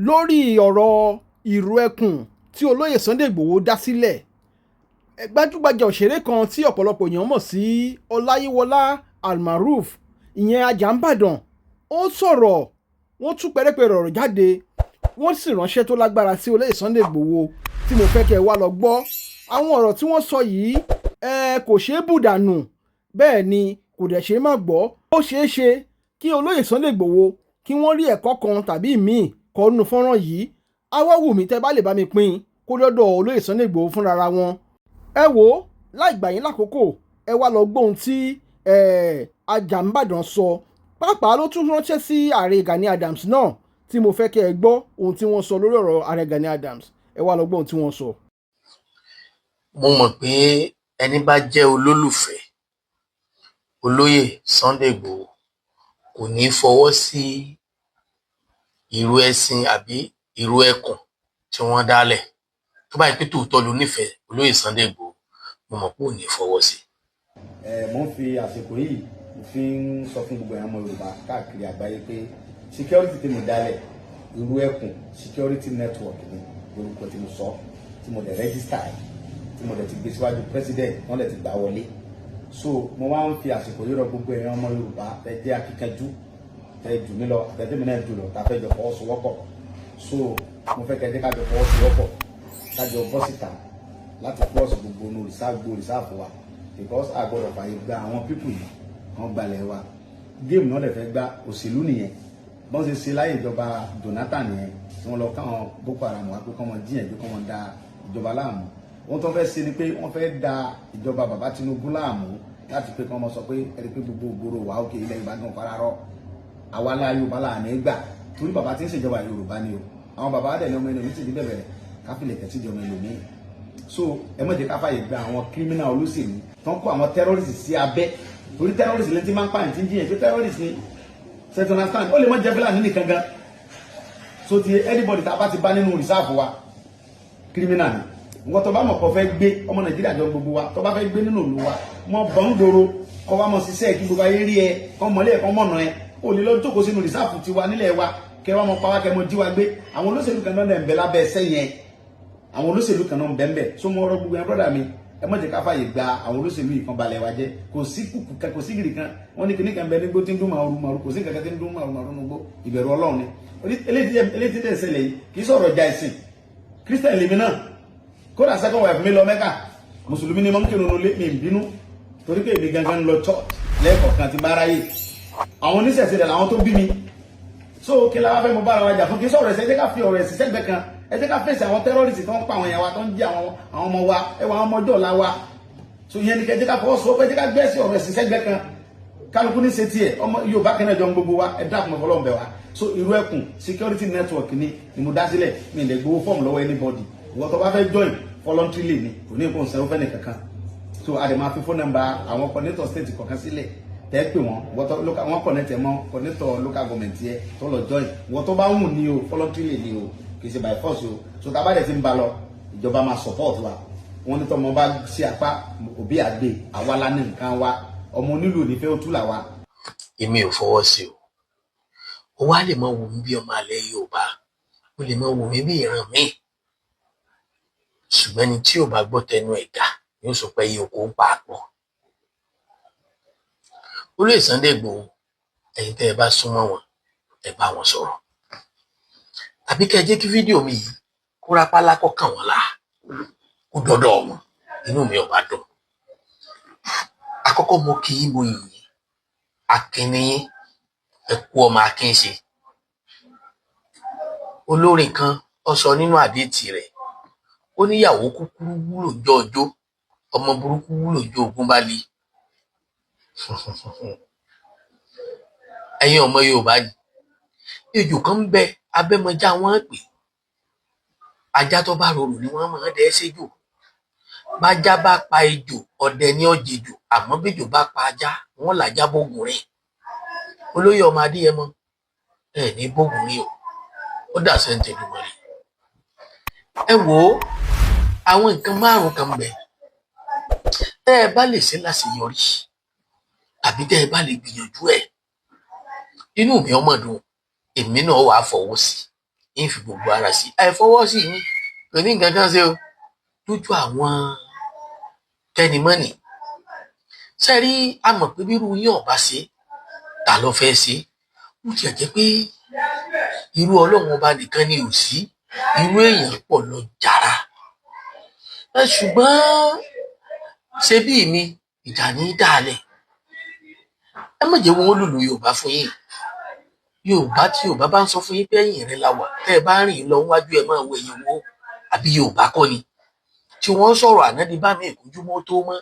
lórí ọ̀rọ̀ ìrù ẹkùn tí olóyè Sunday Igboho dá sílẹ̀. Gbajúgbajà òṣèré kan tí ọ̀pọ̀lọpọ̀ èèyàn mọ̀ sí Ọláyíwọlá Almaroof, ìyẹn Àjàǹbàdàn, ó sọ̀rọ̀, wọ́n tú pẹ̀rẹ́pẹ̀rẹ̀ ọ̀rọ̀ jáde, wọ́n sì ránṣẹ́ tó lágbára sí olóyè Sunday Igboho tí mo fẹ́ kẹ́ ẹ wá lọ gbọ́. Àwọn ọ̀rọ̀ tí wọ́n sọ yìí kò ṣeé bùdànù, bẹ́ẹ̀ ni kò dẹ̀ ṣeé má gbọ́. Ó ṣeé ṣe kí olóyè Sunday Igboho kí wọ́n rí ẹ̀kọ́ kan tàbí míì kọ́ nínú fọ́nrán yìí. Á wá wù mí tẹ́ bá lè bá mi pín kó lọ́dọ̀ olóyè Sunday Igboho fúnra wọn. Ẹ wò ó, láì gbà yín lákòókò, ẹ wá lọ gbọ́ ohun tí Àjàǹbàdàn sọ. Pàápàá ló tún ránṣẹ́ sí ààrẹ Gani Adams náà tí mo fẹ́ kẹ́ ẹ gbọ́ ohun tí wọ́n sọ lórí ọ̀rọ̀ ààrẹ Gani Adams. Ẹ wá lọ gbọ́ ohun tí wọ́n sọ. Mo mọ̀ pé ẹni bá jẹ́ olólùfẹ́ olóyè Sunday Igboho kò ní fọwọ́ sí ìrù ẹṣin àbí ìrù ẹkùn tí wọ́n dálẹ̀. Tó bá yẹ pé tòótọ́ ló nífẹ̀ẹ́ olóyè Sunday Igboho, mo mọ̀ pé ò ní fọwọ́ sí. Mo ń fi àsìkò yìí fi ń sọ fún gbogbo àwọn ọmọ Yorùbá káàkiri àgbáyé pé security tí mo dálẹ̀ ìrù ẹkùn security network ni orúkọ tí mo sọ, tí mo dẹ̀ register, tí mo dẹ̀ ti gbé síwájú president, wọ́n dẹ̀ ti gbà wọlé. So mo wá ń fi àsìkò yìí rọ gbogbo ẹ̀yàn ọmọ Yorùbá tẹ́ jẹ́ akíkanjú, tẹ́ jù mí lọ àtẹ̀tẹ̀ mi náà jù lọ, tá fẹ́ jọ fọwọ́sowọ́pọ̀. So mo fẹ́ kẹ́ jẹ́ ká jọ fọwọ́sowọ́pọ̀, ká jọ bọ́ síta láti fọ́ọ̀sì gbogbo onú rìsáàfù wa, because a gbọ́dọ̀ fàyè gba àwọn pípù yìí wọ́n gbalẹ̀ wa. Géèmù náà lè fẹ́ gba òṣèlú nìyẹn, bọ́n ṣe ṣe láyé ìjọba Jonathan nìyẹn, tí wọ́n lọ káwọn Boko Haram wá pé kọ́ wọn jíyànjú kọ́ wọn da ìjọba láàmú. Wọ́n tó fẹ́ ṣe ni pé wọ́n fẹ́ da ìjọba bàbá Tinubu láàmú láti pé kí wọ́n sọ pé ẹni pé gbogbo ògbóró wa òkè ilẹ̀ Ìbàdàn fararọ́ àwa lá Yorùbá là ní gbà, torí bàbá tí ń ṣèjọba Yorùbá ni o, àwọn bàbá dẹ̀ ní ọmọ ẹlòmíì ti di bẹ̀rẹ̀ káfílẹ̀ kẹ́tì di ọmọ ẹlòmíì. So ẹ má jẹ́ ká fàyè gba àwọn kírímínà olóṣèlú tó ń kó àwọn tẹ́rọ́rìsì sí abẹ́, torí tẹ́rọ́rìsì lè ti máa ń pààyàn tí ń jiyàn pé tẹ́rọ́rìsì ni central stand, ó lè má jẹ́ Fúlàní nìkan gan. So ti anybody tá a bá ti bá nínú rìsáàfù wa kírímínà ni. Nǹkan tó bá mọ̀ kó fẹ́ gbé ọmọ Nàìjíríà jọ gbogbo wa, tó bá fẹ́ gbé nínú ìlú wa, mọ bọ̀ ń gbòòrò kọ́ wa mọ̀ ṣiṣẹ́ kí gbogbo ayé rí ẹ, kọ́ mọ̀lẹ́ ẹ̀kọ́ mọ̀nà ẹ, ó lè lọ jókòó sínú rìsáàfù tiwa nílẹ̀ wa, kẹ́ wa mọ̀ pa wá, kẹ́ mọ̀ jí wa gbé. Àwọn olóṣèlú kan náà ń bẹ lábẹ́ ẹsẹ̀ yẹn, àwọn olóṣèlú kan náà ń bẹ ń bẹ. So mo rọ gbogbo yẹn brọ́dà mi, ẹ má jẹ́ ká fàyè gba àwọn olóṣèlú yìí kan balẹ̀ wa jẹ́. Kò sí kùkù kan, kò sí gìrì kan, wọ́n ní kíní kan bẹ nígbó tí ń dún màrú, kò sí nǹkan kan tí ń dún màrú nígbó, ìbẹ̀rù Ọlọ́run ni. Eléyìí tẹ̀ ṣẹlẹ̀ yìí kì í sọ̀rọ̀ ìjà ẹ̀sìn, Christian lèmi náà, kódà second wife mi lọ Mẹ́kà, mùsùlùmí ni mo ń kírun nulẹ̀ mi ń bínú, torí pé èmi gangan lọ church lẹ́ẹ̀kọ̀ọ̀kan ti bá ráyè. Àwọn oníṣẹ̀ṣe rẹ̀ làwọn tó bí mi. So kí la wá fẹ́ mo bára wa jà fún? Kì í sọ̀rọ̀ ẹ̀sìn, ẹ jẹ́ ká fi ọ̀rọ̀ ẹ̀sìn sẹ́gbẹ̀ẹ́ kan, ẹ jẹ́ ká fèsì àwọn tẹ́rọ́rìsì tó ń pa àwọn èèyàn wa, tó ń jí àwọn ọmọ wa, ẹwà àwọn ọmọ ọjọ́ ọ̀la wa. So ìyẹn ni kẹ́ ẹ jẹ́ ká fọwọ́sowọ́pọ̀, ẹ jẹ́ ká gbé sí ọ̀rọ̀ ẹ̀sìn sẹ́gbẹ̀ẹ́ kan, kálukú ní ṣe tiẹ̀, ọmọ Yorùbá kan náà jọ ń gbogbo wa, ẹ dákun ọ̀fọlọ́run bẹ̀ wá. So ìrù ẹkùn security network ni mo dá sílẹ̀, mi lè gbowó fọ́ọ̀mù lọ́wọ́ anybody. Ìwọ tó bá fẹ́ join voluntarily ni, kò ní nǹkan ṣe ó fẹ́ nìkankan. So a dẹ̀ máa fi phone number àwọn coordinator state kọ̀ọ̀kan sílẹ̀, tẹ́ pè wọ́n, wọ́n connect ẹ̀ mọ́ coordinator local government yẹ tó lọ join. Ìwọ tó bá wù ní o, voluntarily ni o, kì í ṣe by force o. So tá a bá dẹ̀ ti ń ba lọ, ìjọba máa support wa. Wọ́n ní tọ́mọ bá ṣe apá òbí àgbè, àwa la ní nǹkan wa, ọmọ onílù nífẹ̀ẹ́ ó tú là wa. Èmi ò fọwọ́ sí o. Ó wá lè máa wò mí bí ọmọ alẹ́ Yorùbá, ó lè máa wò mí bí ìran mi. Ṣùgbọ́n ẹni tí ò bá gbọ́ tẹnu ẹ̀dá yóò sọ pé iye oko ń pa àpọ̀. Olóyè Sunday Igboho, ẹ̀yin tẹ́ ẹ bá súnmọ́ wọn, ẹ bá wọn sọ̀rọ̀. Tàbí kẹ́ ẹ jẹ́ kí fídíò mi yìí kó rápálá kó kàn wọ́n là, kó dọ́dọ̀ wọn, inú mi ò bá dùn. Àkọ́kọ́ mo kí yín, mo yìn yín, akínní yín, ẹ kú ọmọ akín ṣe. Olórin kan ó sọ nínú àdéhìtì rẹ̀, ó níyàwó kúkúrú wúlò jọ ọjọ́, ọmọ burúkú wúlò jọ ogún bá lé. Ẹ̀yin ọmọ Yorùbá ni ejò kan ń bẹ abẹ́mọjá wọn pè, ajá tó bá rorò ni wọ́n máa ń dẹ́ séjò. Bájá bá pa ejò, ọdẹ ní ọjẹjò, àmọ́ bẹ́jò bá pa ajá, wọ́n làjá bógun rìn. Olóyè ọmọ Adéyẹmọ, ẹ ní bógun rí o, ó dà sẹ́ńtẹ̀ lùmọ̀ rí. Ẹ wò ó, àwọn nǹkan márùn kan bẹ tẹ́ ẹ bá lè ṣe láṣeyọrí, àbí tẹ́ ẹ bá lè gbìyànjú ẹ̀, inú mi ọmọ dùn, èmi náà wàá fọwọ́ sí, ń fi gbogbo ara sí àìfọwọ́ sí mi kò ní nǹkan kan ṣe o lójú àwọn tẹnimọ́nì ṣe rí a mọ̀ pé bírú yín ọ̀bá ṣe ta ló fẹ́ ṣe ó tiẹ̀ jẹ́ pé irú ọlọ́run ọba nìkan ni ò sí irú èèyàn pọ̀ lọ jàrá ṣùgbọ́n ṣe bí mi ìjà ní dálẹ̀ ẹ má jẹ́ wọn lùlù yorùbá fún yín yorùbá tí yorùbá bá ń sọ fún yín pé ẹ̀yìn rẹ̀ la wà tẹ́ ẹ bá rìn lọ wájú ẹ máa wo ẹ̀yìn wo àbí yorùbá kọ́ ni tí wọ́n sọ̀rọ̀ ànádì bá mi ìkójúmọ́ tó mọ́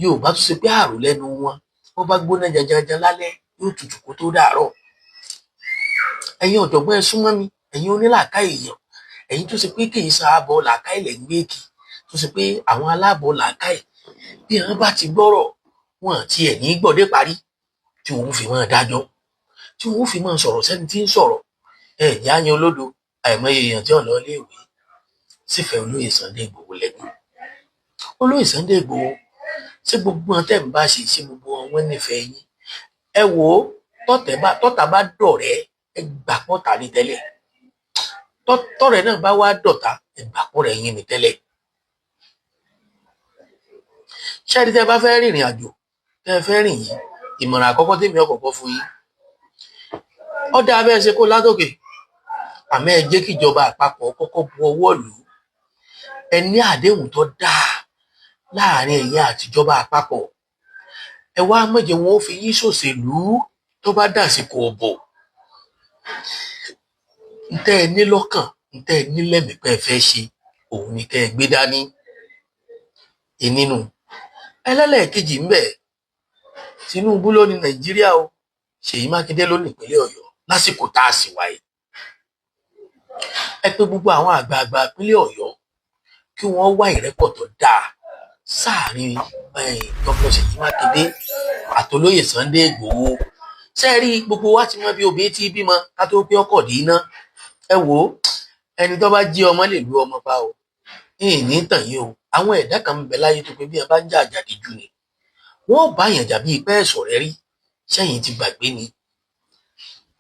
yorùbá tó ṣe pé àrò lẹ́nu wọn wọ́n bá gbóná janjanjan lálẹ́ yóò tutù kó tó dàárọ̀ ẹ̀yin ọ̀jọ̀gbọ́n ẹ súnmọ́ mi ẹ̀yin onílàáká èèyàn ẹ̀yin tó ṣe pé kì í sa àbọ̀ làáká ilẹ̀ ń gbé kì tó ṣe pé àwọn aláàbọ̀ làáká ẹ̀ bí wọ́n bá ti gbọ́rọ̀ wọn àti ẹ̀ ní gbọ́dé parí tí wọ́n fi máa dájọ́ tí wọ́n fi máa sọ̀rọ̀ sẹ́ni tí ń sọ̀rọ̀ ẹ̀ ní àyàn olódo àìmọye èèyàn tí ọ̀lọ́ léèwé sífẹ̀ẹ́ olóyè Sunday Igboho lẹ́gbẹ̀ẹ́ olóyè Sunday Igboho ṣé gbogbo wọn tẹ́ ń bá ṣe gbogbo wọn nífẹ̀ẹ́ yín ẹ wò ó tọ́ta bá dọ̀rẹ́ ẹ gbà pọ́ta ní tẹ́lẹ̀ tọ́rẹ́ náà bá wá dọ̀tá ẹ gbà pọ́rẹ́ yín ní tẹ́lẹ̀ ṣáàdì tẹ́ bá fẹ́ rìnrìn àjò tẹ́ fẹ́ rìn yìí ìmọ̀ràn àkọ́kọ́ tèmi ọ̀kọ̀ọ̀kọ́ fún yín ọ̀dà abẹ́ ṣe kó látòkè àmọ́ ẹ jẹ́ kíjọba àpapọ̀ kọ́kọ́ bu ọwọ́ lù ú ẹ ní àdéhùn tó dáa láàrin ẹ̀yin àtijọba àpapọ̀ ẹ wá mọ̀jẹ̀ wọn ó fi yín ṣòṣèlú tó bá dàsìkò ọ̀bọ̀ ntẹ́ ẹ ní lọ́kàn ntẹ́ ẹ ní lẹ́mìí pé ẹ fẹ́ ṣe òun ni kẹ́ ẹ gbé dání ìnínú ẹlẹ́lẹ́ẹ̀kejì ń bẹ Tinubu ló ní Nàìjíríà o Ṣèyí Mákindé ló ní ìpínlẹ̀ Ọ̀yọ́ lásìkò tá a sì wáyé ẹ pé gbogbo àwọn àgbààgbà ìpínlẹ̀ Ọ̀yọ́ kí wọ́n wá ìrẹ́pọ̀ tó dáa sáàrin Dr. Ṣèyí Mákindé àtolóyè Sunday Igboho ṣe rí gbogbo wa ti mọ bí obìnrin tí bímọ ká tó pé ọkọ dì í ná ẹ wò ó ẹni tó bá jí ọmọ lè lu ọmọ pa o ní tàn yín o àwọn ẹ̀dá kan ń bẹ láyé tó pé bí ẹ bá ń jà àjàdí jù ni wọn ò bá yàn jà bíi pẹ́ ẹ̀sọ̀ rẹ rí sẹ́yìn ti gbàgbé ni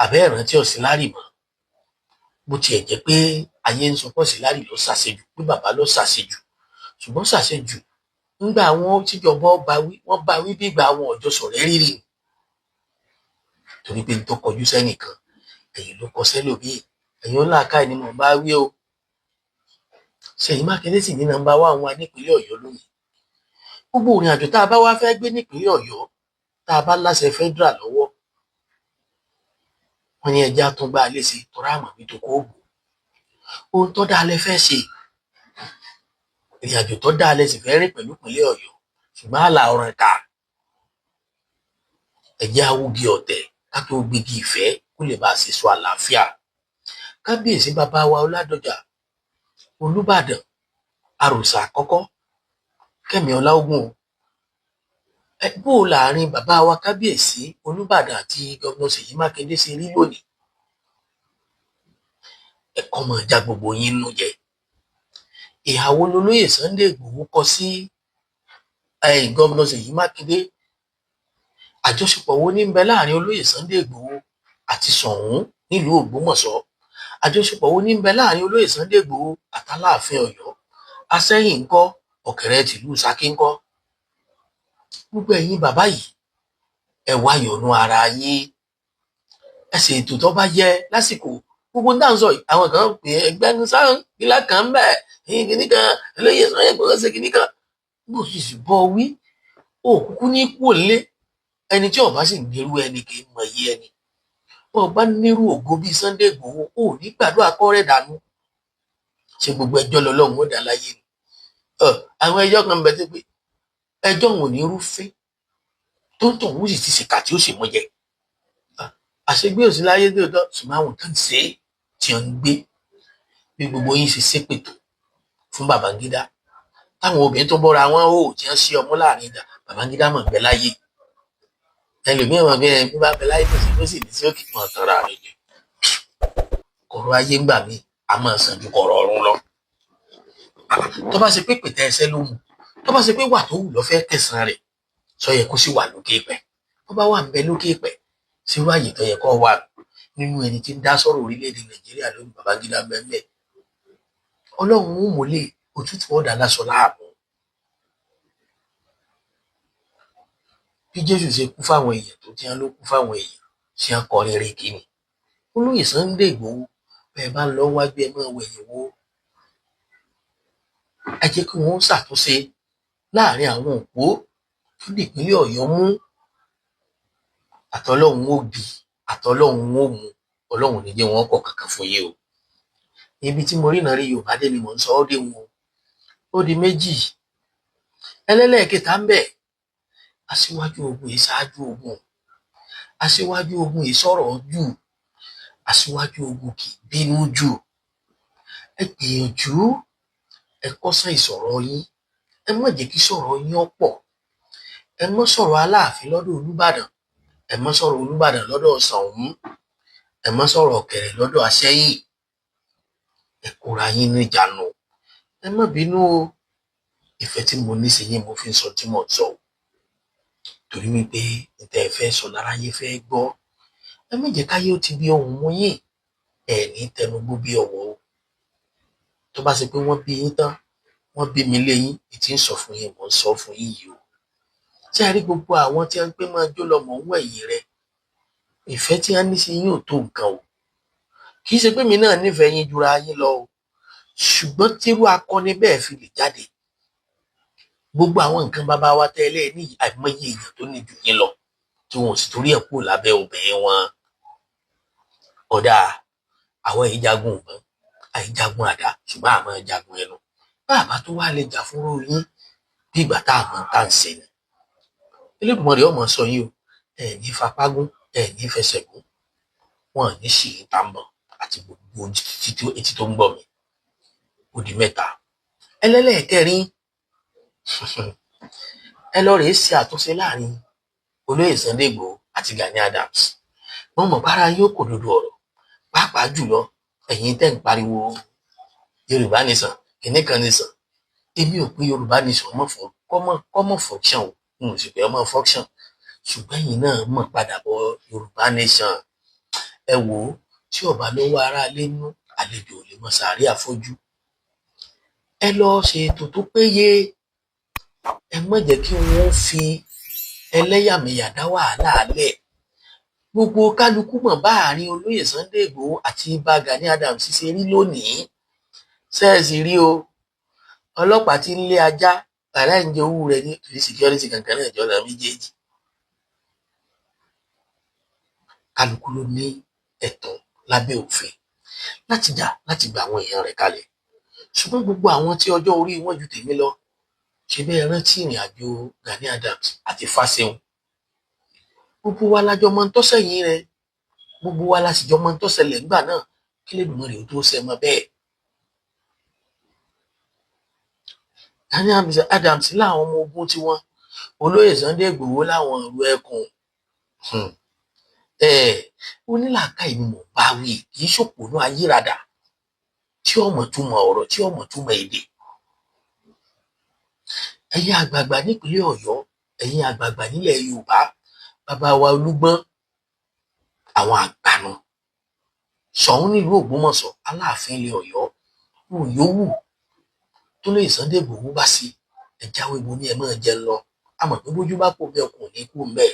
àbẹ́ ìrántí Ọ̀sìnlárì mọ́ bó tiẹ̀ jẹ́ pé ayé ń sọ pé Ọ̀sìnlárì ló ṣàṣejù pé bàbá ló ṣàṣejù ṣùgbọ́n ṣàṣejù ńgbà àwọn tíjọba wọ́n bá wí bí ìgbà àwọn ọ̀jọ́ sọ̀rẹ́ rírì torí pé tó kọjú sẹ́nìkan ẹ̀yìn ló kọ sẹ́lòmíì ẹ̀yìn ó làákà ni mò ń bá wí o Ṣèyí Mákindé sì ní nọ́mbà wá àwọn nípínlẹ̀ Ọ̀yọ́ lónìí gbogbo ìrìn àjò tá a bá wá fẹ́ gbé nípínlẹ̀ Ọ̀yọ́ tá a bá láṣẹ federal lọ́wọ́ wọn ní ẹjẹ́ àtúngbà léṣe tọ́ra àmọ́ bí tó kó òògùn ohun tó dáa lẹ fẹ́ ṣe ìrìn àjò tó dáa lẹ sì fẹ́ rìn pẹ̀lú ìpínlẹ̀ Ọ̀yọ́ ṣùgbọ́n àlà ọ̀ràn ká ẹjẹ́ awúgi ọ̀tẹ̀ ká tó gbégi ìfẹ́ kó lè bá a ṣe sọ àlàáfíà kábíyèsí bàbá wa Ọládọjà Olúbàdàn àròsà àkọ́kọ́ Kẹ́mi Ọláògùn bó láàrin bàbá wa kábíyèsí Olúbàdàn àti gómìnà Ṣèyí Mákindé ṣe rí lónìí ẹ̀kọ́ mọ̀ já gbogbo yín nú jẹ ìhàwó lolóyè Sunday Igboho kọ sí gómìnà Ṣèyí Mákindé àjọṣepọ̀ wo ní ń bẹ láàrin olóyè Sunday Igboho àti Ṣọ̀ún nílùú Ògbómọ̀ṣọ́ àjọṣepọ̀ wo ní ń bẹ láàrin olóyè Sunday Igboho àtàláàfin Ọ̀yọ́ Asẹ́yìn ńkọ́ Ọ̀kẹ́rẹ́ tìlú Ṣakí ńkọ́ gbogbo ẹ̀yin bàbá yìí ẹ wá yọ̀nú ara yín ẹ ṣe ètò tó bá yẹ lásìkò gbogbo ń dáhùn sọ àwọn kan pè é ẹgbẹ́ ní sáà ìlà kan ń bẹ̀ kìíní kan olóyè Sunday Igboho ṣe kìíní kan bó sì sì bọ́ wí òkúkú ní kú òlé ẹni tí ọba sì nírú ẹni kì í mọ iye ẹni ọba nírú ògo bíi Sunday Igboho ò ní gbàdúrà kọrẹ dànù ṣe gbogbo ẹjọ́ lọ́lọ́run ó dá láyé ni àwọn ẹjọ́ kan bẹ tó pé ẹjọ́ wọn ò ní rúfin tó ń tọ̀ wọ́n sì ti ṣèkà tí ó sì mọ jẹ àṣegbé òsì láyé tó tọ́ ṣùgbọ́n àwọn kan ṣe é tí wọ́n ń gbé bí gbogbo yín ṣe ṣépètò fún Babangida táwọn obìnrin tó bọ́ra wọn ó tí wọ́n ṣe ọmọ láàrin ìdá Babangida mọ̀ ń bẹ láyé ẹlòmíràn wọn bí ẹni bá bẹ láyé tó sì ní sí òkè kan tanra rẹ jẹ kọ̀rọ̀ ayé ńgbà mí a máa sàn ju kọ̀rọ̀ ọ̀run lọ tó bá ṣe pé pètè ẹsẹ̀ ló mú tó bá ṣe pé wà tó wù lọ fẹ́ kẹsàn rẹ̀ sọ yẹ kó sì wà lókè pẹ̀ tó bá wà ń bẹ lókè pẹ̀ sí wáyé tó yẹ kó wà nínú ẹni tí ń dá sọ̀rọ̀ orílẹ̀-èdè Nàìjíríà lónìí Babangida bẹ́ẹ̀ Ọlọ́run ó mọ̀lẹ́ òtútù ọ̀dà lásọ láàmú bí Jésù ṣe kú fáwọn èèyàn tó tiẹ́ ló kú fáwọn èèyàn ṣe ń kọrin rè kíni olóyè Sunday Igboho bẹ́ẹ̀ bá ń lọ wájú ẹ máa wẹ̀yìn wò ẹ jẹ́ kí wọ́n ṣàtúnṣe láàrin àwọn òpó tó dìpínlẹ̀ Ọ̀yọ́ mú àtọlọ́hun ó bì àtọlọ́hun ó mu Ọlọ́run ní jẹ́ wọn kọ̀ kankan fún yìí o ibi tí mo rí náà rí Yorùbá dé ni mò ń sọ ọ́ dé wọn ó di méjì ẹlẹ́lẹ́ẹ̀kẹta ń bẹ aṣíwájú ogun yìí ṣáájú ogun aṣíwájú ogun yìí sọ̀rọ̀ jù aṣíwájú ogun kì í bínú jù ẹ gbìyànjú ẹ kọ́sán ìsọ̀rọ̀ yín ẹ má jẹ́ kí sọ̀rọ̀ yín ọ̀pọ̀ ẹ má sọ̀rọ̀ Aláàfin lọ́dọ̀ Olúbàdàn ẹ má sọ̀rọ̀ Olúbàdàn lọ́dọ̀ Ṣàngó ẹ má sọ̀rọ̀ Ọ̀kẹ̀rẹ̀ lọ́dọ̀ Àṣẹ́yìn ẹ kóra yín ní ìjánu ẹ má bínú o ìfẹ́ tí mo ní sí yín mo fi ń sọ tí mo ń sọ torí wípé níta ẹ fẹ́ sọ lára yín fẹ́ gbọ́ ẹ má jẹ́ káyé ó ti bí ohùn mú yín ẹ ní tẹnugbó bí ọwọ́ o tó bá ṣe pé wọ́n bí yín tán wọ́n bí mi lé yín ìtì ń sọ fún yín mò ń sọ fún yín yìí o tí a rí gbogbo àwọn tí a ń pè máa jó lọ mọ̀ ń wẹ̀yìn rẹ ìfẹ́ tí a ní sí yín ò tó nǹkan o kì í ṣe pé mi náà nífẹ̀ẹ́ yín jura yín lọ o ṣùgbọ́n tírú akọni bẹ́ẹ̀ fi lè jáde gbogbo àwọn nǹkan bàbá wa tẹ́lẹ̀ ní àìmọye èèyàn tó ní jù yín lọ tí wọn ò sì torí ẹ̀ kúrò lábẹ́ obìnrin wọn ọ̀dà àwọn èyí jagun ìbọn àìjagun àdá ṣùgbọ́n àmọ́ jagun ẹnu bàbá tó wá lè jà fúnrú yín bí ìgbà tá àmọ́ tá ń ṣe ni Elédùmarè ọmọ sọ yín o ẹ ní fapágún ẹ ní fẹsẹ̀gún wọn ní sì í tàǹbọ̀n àti gbogbo etí tó ń gbọ́ mi ó di mẹ́ta ẹlẹ́lẹ́ẹ̀kẹrin ẹ lọ rèé ṣe àtúnṣe láàrin olóyè Sunday Igboho àti Gani Adams wọn mọ̀ bára yóò kò dodo ọ̀rọ̀ pàápàá jùlọ ẹ̀yin tẹ́ ń pariwo Yorùbá nation kìnní kan nation èmi ò pé Yorùbá nation kọ́mọ̀ function o n ò sì pé ọmọ function ṣùgbọ́n ẹ̀yin náà mọ̀ padà bọ̀ Yorùbá nation ẹ wò ó tí ọba lọ́wọ́ ara lé nú àlejò ò lè mọ sàárè àfọ́jú ẹ lọ ṣe ètò tó péye ẹ má jẹ́ kí wọ́n fi ẹlẹ́yàmẹ̀yà dá wàhálà lẹ̀ gbogbo kálukú mọ̀ bá àárín olóyè Sunday Igboho àti ibà Gani Adams ṣe rí lónìí sẹ́ẹ̀sì rí o ọlọ́pàá tí ń lé ajá àrà ń jẹ owó rẹ̀ ní torí security kankan náà jọ̀ọ́ méjèèjì kálukú ló ní ẹ̀tọ́ lábẹ́ òfin láti jà láti gba àwọn èèyàn rẹ̀ kalẹ̀ ṣùgbọ́n gbogbo àwọn tí ọjọ́ orí wọn ju tèmi lọ ṣe bẹ́ẹ̀ rántí ìrìn àjò Gani Adams àti Fáṣẹ̀hùn gbogbo wa lájọ mọ ń tọ́sẹ̀yìn rẹ̀ gbogbo wa lásìjọ mọ ń tọ́sẹ̀lẹ̀ ńgbà náà kí Elédùmarè ó tó ṣe mọ́ bẹ́ẹ̀ Gani Adams láwọn ọmọ ogun tiwọn olóyè Sunday Igboho láwọn ìlú ẹkùn onílàákàyè ni mò ń bá wí kì í ṣòpònú ayírádà tí ọmọ túmọ̀ ọ̀rọ̀ tí ọmọ túmọ̀ èdè ẹ̀yin àgbààgbà nípínlẹ̀ Ọ̀yọ́ ẹ̀yin àgbààgbà nílẹ̀ Yorùbá bàbá wa Olúgbọ́n àwọn àgbàna Ṣọ̀ún nílùú Ògbómọ̀ṣọ́ Aláàfin ilẹ̀ Ọ̀yọ́ wò yówù tó lè Sunday Igboho bá sí ẹ jáwé bo ní ẹ máa jẹ lọ àmọ́ pé bójú bá kó bẹ́ẹ̀ kò ní kú mbẹ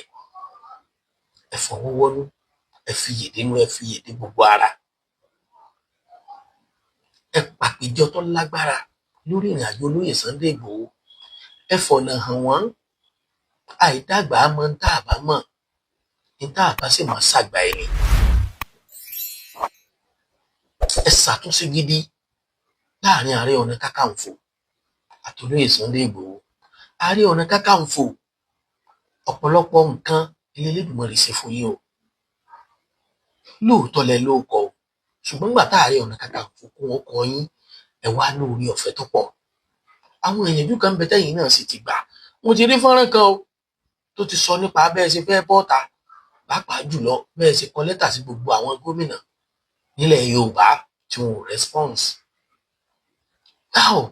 ẹ fọwọ́ wọnú ẹ fi yèdè nú ẹ fi yèdè gbogbo ara ẹ pàpéjọ tó lágbára lórí ìrìn àjò olóyè Sunday Igboho ẹ fọ̀nà hàn wọ́n àìdàgbà mọ̀ ń tàbá mọ̀ ń tàbá sì mọ̀ ṣàgbà ẹni ẹ ṣàtúnṣe gidi láàrin Ààrẹ Ọ̀nà Kakanfò àti olóyè Sunday Igboho Ààrẹ Ọ̀nà Kakanfò ọ̀pọ̀lọpọ̀ nǹkan ilé Elédùmarè ṣe fún yín o lóòótọ́ lẹ ló kọ o ṣùgbọ́n nígbà tá Ààrẹ Ọ̀nà Kakanfò kún ó kọ yín ẹ wá lórí ọ̀fẹ́ tó pọ̀ àwọn èèyàn kan bẹ tẹ́yìn náà sì ti gbà mo ti rí fọ́nrán kan o tó ti sọ nípa bẹ́ẹ̀ ṣe fẹ́ bọ́ta pàápàá jùlọ bẹ́ẹ̀ ṣe kọ lẹ́tà sí gbogbo àwọn gómìnà nílẹ̀ Yorùbá tí wọn ò response báwo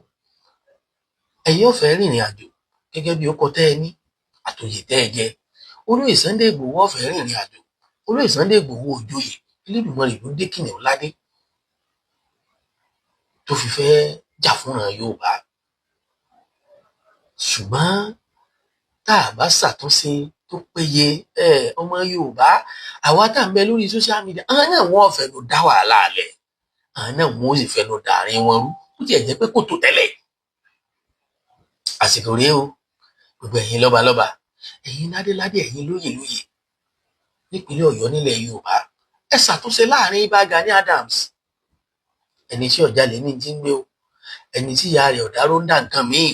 ẹ̀yin ò fẹ́ rìnrìn àjò gẹ́gẹ́ bí ó kọ tẹ́ ẹ ní àtòyè tẹ́ ẹ jẹ olóyè Sunday Igboho ò fẹ́ rìnrìn àjò olóyè Sunday Igboho òjòyè Elédùmarè ló dé kìnìún ládé tó fi fẹ́ jà fúnran Yorùbá. Ṣùgbọ́n tá a bá ṣàtúnṣe tó péye, ọmọ Yorùbá àwa tá à ń bẹ lórí social media, àwọn náà wọ́n fẹnu dá wàhálà alẹ̀, àwọn náà wọ́n sì fẹnu dàárín wọn rú, ó tiẹ̀ jẹ́ pé kò tó tẹ́lẹ̀. Àsìkò rèé o, gbogbo ẹ̀yin lọ́balọ́ba, ẹ̀yin ládéládé, ẹ̀yin lóyè lóyè nípínlẹ̀ Ọ̀yọ́ nílẹ̀ Yorùbá, ẹ ṣàtúnṣe láàrin Ìbà Gani Adams. Ẹni tí ọ̀já lè ní ti ń gbé o, ẹni tí ìyá rẹ̀ ọ̀dá ló ń dà nǹkan míì.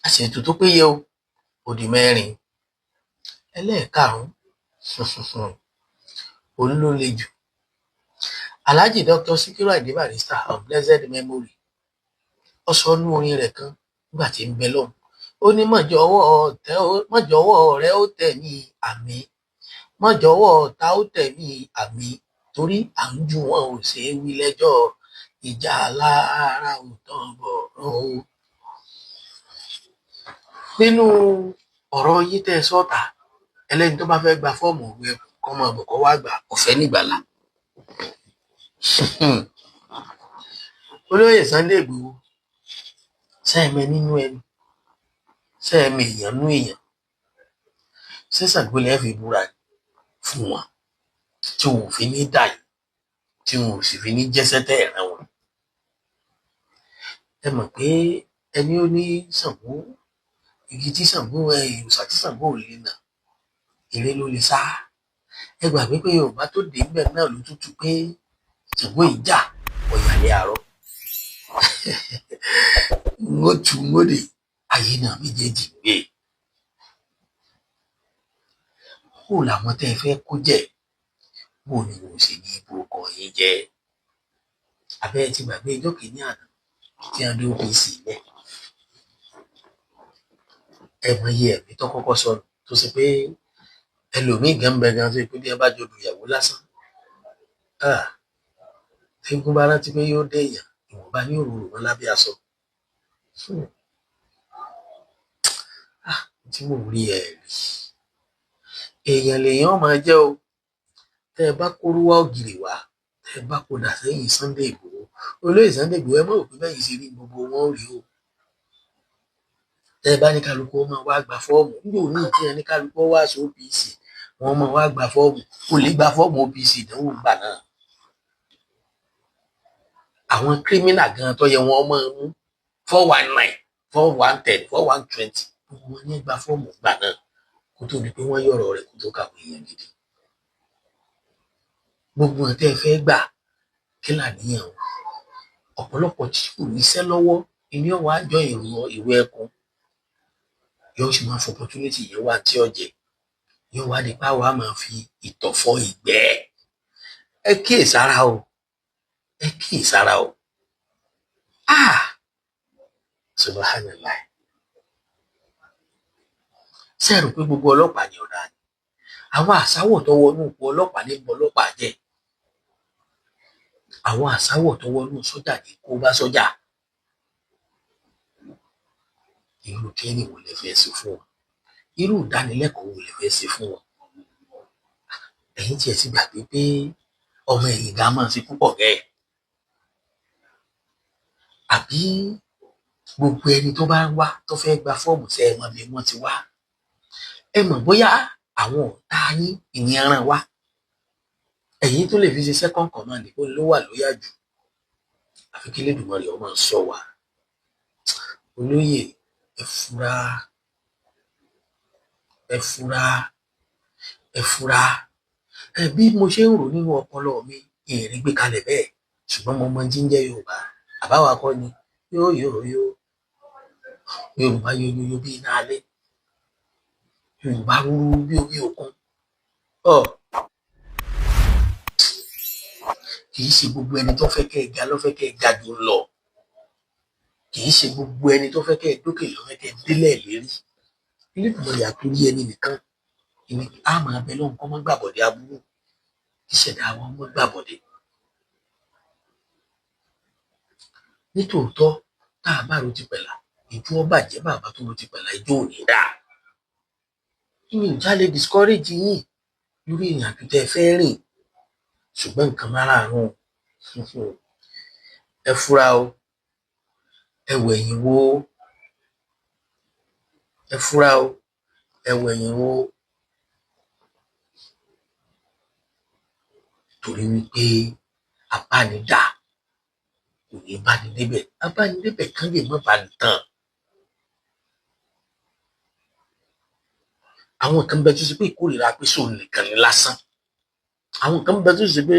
Àṣètò tó péye o, òdì mẹ́rin. Ẹlẹ́ẹ̀karùn-ún òun ló le jù. Alhaji Dr. Sikiru Ayinde Barrister of blessed memory, ó sọ nú orin rẹ̀ kan nígbà tí ń bẹ lọ́hùn, ó ní mọ̀jọ̀wọ́ rẹ ó tẹ̀ mí àmì, mọ̀jọ̀wọ́ ta ó tẹ̀ mí àmì, torí à ń ju wọn ò ṣe é wí lẹ́jọ́, ìjà lára ò tán bọ̀rọ̀ o. Nínú ọ̀rọ̀ yìí tẹ́ sọ́ta, ẹlẹ́ni tó bá fẹ́ gba fọ́ọ̀mù òwe kọ́ máa bọ̀ kọ́ wá gbà, ọ̀fẹ́ nígbàlà. Olóyè Sunday Igboho, sẹ́ẹ̀mẹ nínú ẹni, sẹ́ẹ̀mẹ èèyàn nú èèyàn, sẹ́sàgbélẹ̀ fi búra fún wọn tí wọn ò fi ní dà yìí, tí wọn ò sì fi ní jẹ́sẹ́ tẹ́ ẹ̀ràn wọn. Ẹ mọ̀ pé ẹni ó ní Ṣàngó, igi tí Ṣàngó òòṣà tí Ṣàngó ò lè nà, ère ló lè sá. Ẹ gbàgbé pé Yorùbá tó dé ńbẹ̀ náà ló tútù pé Ṣàngó ìjà ọ̀yàlẹ̀ àárọ̀. Ngó tu ngódè, ayé náà méjèèjì gbé. Bó làwọn tẹ́ ẹ fẹ́ kó jẹ́, bó ni wọn ò ṣe ní ibò ọkọ̀ yín jẹ́. Abẹ́ ti gbàgbé ijọ́ kìíní àná tí a dé OPC lẹ̀. Ẹ mọ iye ẹ̀mí tó kọ́kọ́ sọnù, tó ṣe pé ẹlòmíì gan bẹ gan tó ṣe pé bí ẹ bá jọ lùyàwó lásán, eégún bá rántí pé yóò dé èèyàn, ìwọ̀nba ní òróró wọn lábẹ́ aṣọ. Tí mò ń rí ẹ rí, èèyàn lèèyàn máa jẹ́ o. Tẹ́ ẹ bá kóró wá ògiri wá, tẹ́ ẹ bá kó dà sẹ́yìn Sunday Igboho, olóyè Sunday Igboho, ẹ mọ̀ òpin bẹ́yìn ṣe rí gbogbo wọn ò rí o. Tẹ́ ẹ bá ní kálukú máa wá gba fọ́ọ̀mù, nígbà òní tí ẹ ní kálukú wá sí OPC, wọ́n máa wá gba fọ́ọ̀mù, kò lè gba fọ́ọ̀mù OPC ìdánwò gbà náà. Àwọn kírímínà gan tó yẹ wọn máa mú 419, 410, 4120, gbogbo wọn ní gba fọ́ọ̀mù gbà náà kó tó di pé wọ́n yọ̀rọ̀ rẹ̀ kó tó kàwé èèyàn gidi. Gbogbo wọn tẹ́ ẹ fẹ́ gbà kí làníyàn wọn. Ọ̀pọ̀lọpọ̀ tí kò níṣẹ́ lọ́wọ́ ilé ọ̀wọ́ àjọ ìwé ẹkùn yóò sì máa fọ opportunity yẹn wá tí ọ̀jẹ̀ yóò wá di páwa máa fi ìtọ̀fọ́ ìgbẹ́. Ẹ kíyèsára o, ẹ kíyèsára o. Subhanallah. Ṣé ẹ rò pé gbogbo ọlọ́pàá ni ọ̀dà ni? Àwọn àsáwọ̀ tó wọnú ipò ọlọ́pàá ní ipò ọlọ́pàá jẹ́. Àwọn àsáwọ̀ tó wọnú sójà ní kó bá sójà. Irú kíni wo lè fẹ́ ṣe fún wọn? Irú ìdánilẹ́kọ̀ọ́ wo lè fẹ́ ṣe fún wọn? Ẹ̀yin tí ẹ ti gbàgbé pé ọmọ ẹ̀yìn ga máa ń ṣe púpọ̀ gẹ́. Àbí gbogbo ẹni tó bá ń wá tó fẹ́ gba fọ́ọ̀mù tẹ́ ẹ mọ̀ bí wọ́n ti wá. Ẹ mọ̀ bóyá àwọn ọ̀tá yín ìyẹn ràn wá. Ẹ̀yin tó lè fi ṣe second command kó ló wà lóyà jù. Àfi kí Elédùmarè ó máa ṣọ́ wa. Olóyè, ẹ fura, ẹ fura, ẹ fura. Bí mo ṣe ń rò nínú ọpọlọ mi, ìrìn gbé kalẹ̀ bẹ́ẹ̀, ṣùgbọ́n mo mọ jíjẹ́ Yorùbá. Àbáwá kọ́ ni yóò Yorùbá yóò bí iná alẹ́, Yorùbá rúrú bí omi òkun. Kì í ṣe gbogbo ẹni tó fẹ́ kẹ́ ẹ ga ló fẹ́ kẹ́ ẹ ga jù lọ. Kì í ṣe gbogbo ẹni tó fẹ́ kẹ́ ẹ dókè ló fẹ́ kẹ́ ẹ délẹ̀ lérí. Elédùmarè àtúrí ẹni nìkan ìní á máa bẹ lóhùn kọ́ mọ́ gbàbọ̀dé aburú, ìṣẹ̀dá wọn mọ́ gbàbọ̀dé. Nítòótọ́ tá a bá ro ti pẹ̀lá, ìjú ọba jẹ́ bàbá tó ro ti pẹ̀lá, ìjó ò ní dáa. Ìyẹn ìjà lè discourage yín. lórí ìrìn àjò tẹ́ ẹ fẹ́ rìn ṣùgbọ́n nǹkan márààrún ẹ fura o, ẹ wẹ̀yìn wò, ẹ fura o, ẹ wẹ̀yìn wò, torí wípé abánidá kò ní bá ní débẹ̀, abánidébẹ̀ kan lè má bá ní tán. Àwọn kan bẹ tó ṣe pé ìkórìíra pé sóun nìkan ní lásán, àwọn kan bẹ tó ṣe pé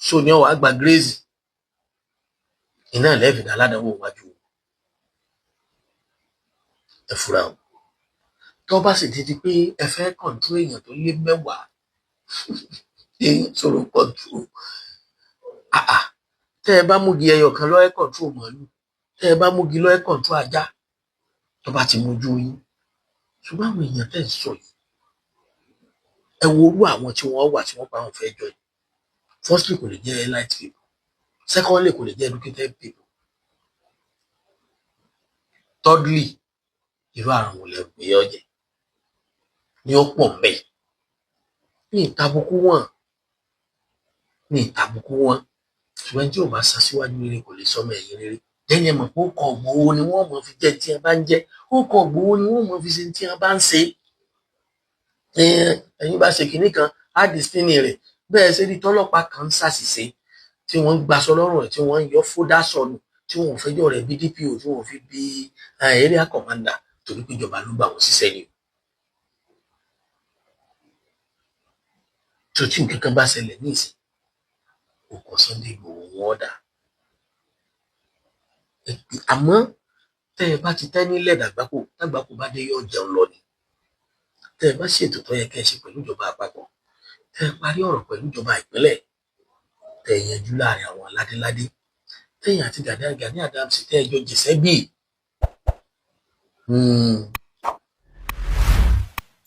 sóun ni ọwọ́ àgbà gírèzì iná lẹ́ẹ̀fìdá aládàáwò wájú ẹ fura o. Tó bá sì ti di pé ẹ fẹ́ kọ̀ǹtró èèyàn tó lé 10 èèyàn sọ̀rọ̀ kọ̀ǹtró tẹ́ ẹ bá múgi ẹyọ kan lọ́ọ́ kọ̀ǹtró màálù, tẹ́ ẹ bá múgi lọ́ọ́ kọ̀ǹtró ajá tó bá ti mójú yín. Ṣùgbọ́n àwọn èèyàn tẹ́ ẹ sọ yìí ẹ wo orú àwọn tí wọ́n wà tí wọ́n pa àwọn fẹ́ jọ yìí. Firstly kò lè jẹ́ elite people, secondly kò lè jẹ́ educated people, thirdly irú àrùn wò lẹ gbé ọjẹ ni ó pọ̀ mbẹ̀. Ní ìtàbùkù wọn, ní ìtàbùkù wọn, ṣùgbọ́n tí ò bá sá síwájú rere kò lè sọmọ ẹ̀yìn rere. Jẹ́ni ẹ mọ̀ pé ó kọ Ìgbòho ni wọ́n mọ̀ fi jẹ́ tí wọ́n bá ń jẹ́, ó kọ Ìgbòho ni wọ́n mọ̀ fi ṣe tí wọ́n bá ń ṣe. Ẹ̀yin bá ṣe kinní kan á dìstínì rẹ̀ bẹ́ẹ̀ ṣe rí tọ́lọ́pàá kan ń ṣàṣìṣe tí wọ́n ń gbaṣọ lọ́rùn rẹ̀ tí wọ́n ń yọ fódà sọnù tí wọ́n ò fẹjọ́ rẹ̀ bí DPO tí wọ́n fi bí area commander torí pé ìjọba ló gbà wọ́n ṣiṣẹ́ ni. Tó tí nǹkan kan bá ṣẹlẹ̀ ní ìsìn ó kọ Sunday Igboho wọn dà. Àmọ́ tẹ́ ẹ bá ti tẹ́ nílẹ̀ dàgbàkò dàgbàkò bá dé yóò jẹun lọ ni. Tẹ́ ẹ bá ṣètò tó yẹ kẹ́ ẹ ṣe pẹ̀lú ìjọba àpapọ̀, tẹ́ ẹ parí ọ̀rọ̀ pẹ̀lú ìjọba ìpínlẹ̀, tẹ́ ẹ yanjú láàrin àwọn aládéládé, tẹ́yìn àti Gani Adams tẹ́ ẹ jọ jẹ̀sẹ́ bíi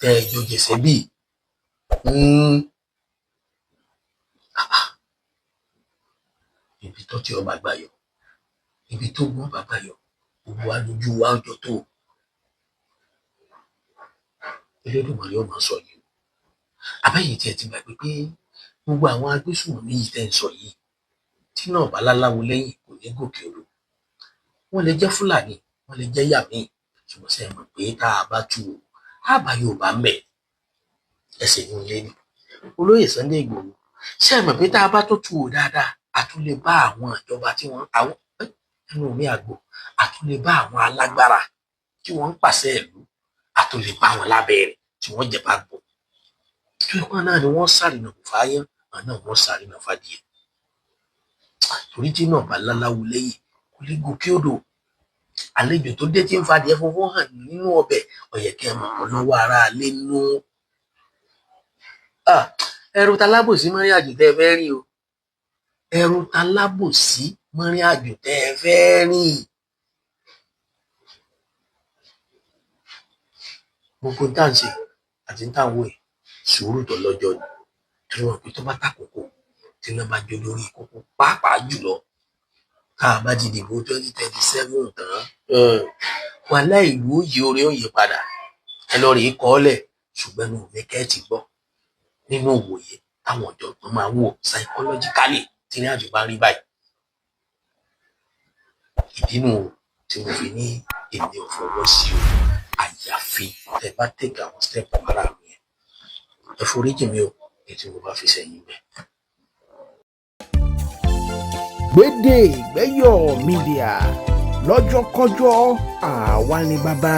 tẹ́ ẹ jọ jẹ̀sẹ́ bíi ibi tó tí ọba gbà yọ, ibi tó gbọ́n bàbá yọ, gbogbo wa lójú wa ọjọ́ tó Elédùmarè yóò máa sọ yìí. Àbẹ́yìn tí ẹ ti gbàgbé pé gbogbo àwọn agbésùnmọ̀mí yìí tẹ́ ń sọ yìí tí náà bá láláwo lẹ́yìn kò ní gòkè odò. Wọ́n lè jẹ́ Fúlàní, wọ́n lè jẹ́ Yàmí, ṣùgbọ́n ṣe mọ̀ pé tá a bá tú o àbá Yorùbá ń bẹ ẹsẹ̀ ní ilé ni. Olóyè Sunday Igboho ṣe mọ̀ pé tá a bá tó tú o dáadáa a tún lè bá àwọn ìjọba tí wọ́n àwọn ẹnu mi àgbò a tún lè bá àwọn alágbára tí wọ́n ń pàṣẹ ìlú a tún lè bá wọn lábẹ́ rẹ̀ tí wọ́n jẹ bá gbọ́. Tí wọ́n náà ni wọ́n sàrìnà kò fáyán àwọn náà wọ́n sàrìnà fàdíẹ̀. Torí tí náà bá láláwo lẹ́yìn kò lè gòkè odò. Àlejò tó dé tí ń fàdíẹ̀ funfun hàn nínú ọbẹ̀ ọ̀yẹ̀kẹ́ mọ̀ lọ́wọ́ ara lé nú. Ẹrù talábòsí mọ́rin àjò tẹ́ ẹ fẹ́ rìn o. Ẹrù talábòsí mọ́rin àjò tẹ́ ẹ fẹ́ rìn. Gbogbo tá à ń ṣe àti tá à ń wò ẹ̀ sùúrù tó lọ́jọ́ ni. Tí wọ́n pè tó bá tàkókò tí wọ́n bá jó lórí kókó pàápàá jùlọ tá a bá ti dìbò 2027 tán wàhálà ìlú òye orí òye padà ẹ lọ rèé kọ́ọ́lẹ̀ ṣùgbọ́n ní òwe kẹ́ẹ̀tì gbọ́ nínú òwòye táwọn ọ̀jọ̀gbọ́n máa ń wò psychologically tí ní àjò bá rí báyìí. Ìdínú tí mo fi ní èmi ò fọwọ́ sí o àyàfi ẹ bá take àwọn step ara mi yẹn ẹ foríjì mi o ètò mo bá fi sẹ́yìn bẹ́ẹ̀. Gbédè Gbẹ́yọ̀ Media lọ́jọ́kọ́jọ́ àwa ni bàbá.